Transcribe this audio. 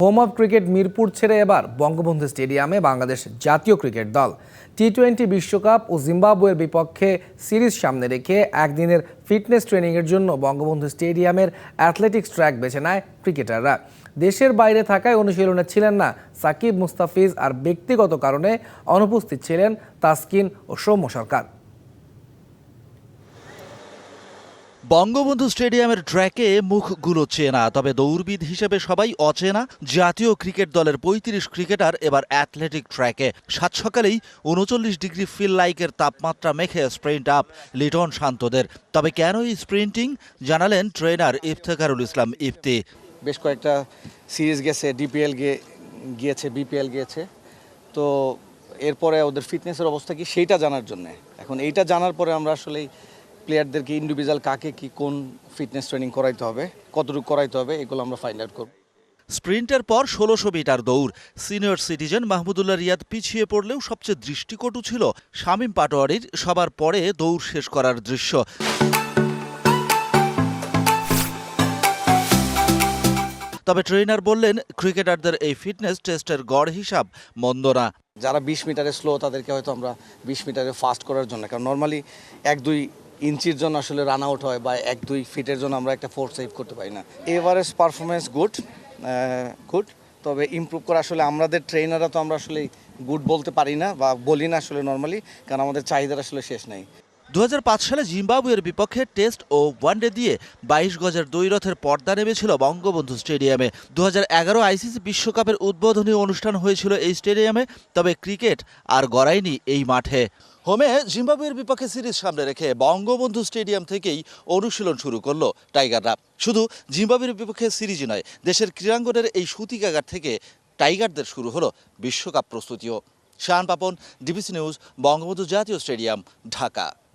Home of cricket Mirpur ছেড়ে এবার বঙ্গবন্ধু স্টেডিয়ামে বাংলাদেশ জাতীয় ক্রিকেট দল। টি-20 বিশ্বকাপ ও জিম্বাবুয়ের বিপক্ষে সিরিজ সামনে রেখে একদিনের ফিটনেস ট্রেনিংয়ের জন্য বঙ্গবন্ধু স্টেডিয়ামের অ্যাথলেটিক্স ট্র্যাক বেছে নেয় ক্রিকেটাররা। দেশের বাইরে থাকায় অনুশীলনে ছিলেন না সাকিব, মুস্তাফিজ, আর ব্যক্তিগত কারণে অনুপস্থিত ছিলেন তাসকিন ও সৌম্য সরকার। বঙ্গবন্ধু স্টেডিয়ামের ট্র্যাকে মুখগুলো চেনা, তবে দৌড়বিদ হিসেবে সবাই অচেনা জাতীয় ক্রিকেট দলের ৩৫ ক্রিকেটার এবার অ্যাথলেটিক ট্র্যাকে। সাত সকালেই ৩৯ ডিগ্রি ফিল লাইকের তাপমাত্রা মেখে স্প্রিন্ট আপ লিটন শান্তদের। তবে কেন এই স্প্রিন্টিং জানালেন ট্রেনার ইফতেখারুল ইসলাম ইফতি। বেশ কয়েকটা সিরিজ গেছে, ডিপিএল গিয়েছে, বিপিএল গিয়েছে, তো এরপরে ওদের ফিটনেসের অবস্থা কি সেইটা জানার জন্য। এখন এইটা জানার পরে আমরা আসলে প্লেয়ারদেরকে ইন্ডিভিজুয়াল কাকে কি কোন ফিটনেস ট্রেনিং করাইতে হবে, কতটুকু করাইতে হবে, এগুলো আমরা ফাইন্ড আউট করব। স্প্রিন্টের পর ১৬০০ মিটার দৌড়। সিনিয়র সিটিজেন মাহমুদুল্লাহ রিয়াদ পিছিয়ে পড়লেও সবচেয়ে দৃষ্টিকটু ছিল শামীম পাটোয়ারির সবার পরে দৌড় শেষ করার দৃশ্য। তবে ট্রেনার বললেন, ক্রিকেটারদের এই ফিটনেস টেস্টের গড় হিসাব মন্দ না। যারা ২০ মিটারে স্লো তাদেরকে হয়তো আমরা ২০ মিটারে ফাস্ট করার জন্য, কারণ নর্মালি ১-২ ইঞ্চির জন্য আসলে রান আউট হয়, বা ১-২ ফিটের জন্য আমরা একটা ফোর সেভ করতে পারি না। এভারেজ পারফরমেন্স গুড, তবে ইমপ্রুভ করা আসলে আমাদের ট্রেনাররা তো আমরা আসলে গুড বলতে পারি না বা বলি না আসলে নর্মালি, কারণ আমাদের চাহিদার আসলে শেষ নেই। ২০০৫ সালে জিম্বাবুয়ের বিপক্ষে টেস্ট ও ওয়ানডে দিয়ে ২২ গজের দ্বৈরথের পর্দা নেমেছিল বঙ্গবন্ধু স্টেডিয়ামে। ২০১১ আইসিসি বিশ্বকাপের উদ্বোধনী অনুষ্ঠান হয়েছিল এই স্টেডিয়ামে। তবে ক্রিকেট আর গড়ায়নি এই মাঠে। হোমে জিম্বাবুয়ের বিপক্ষে সিরিজ সামনে রেখে বঙ্গবন্ধু স্টেডিয়াম থেকেই অনুশীলন শুরু করলো টাইগাররা। শুধু জিম্বাবুয়ের বিপক্ষে সিরিজই নয়, দেশের ক্রীড়াঙ্গনের এই সূতিকাগার থেকে টাইগারদের শুরু হলো বিশ্বকাপ প্রস্তুতিও। শাহান পাপন, ডিবিসি নিউজ, বঙ্গবন্ধু জাতীয় স্টেডিয়াম, ঢাকা।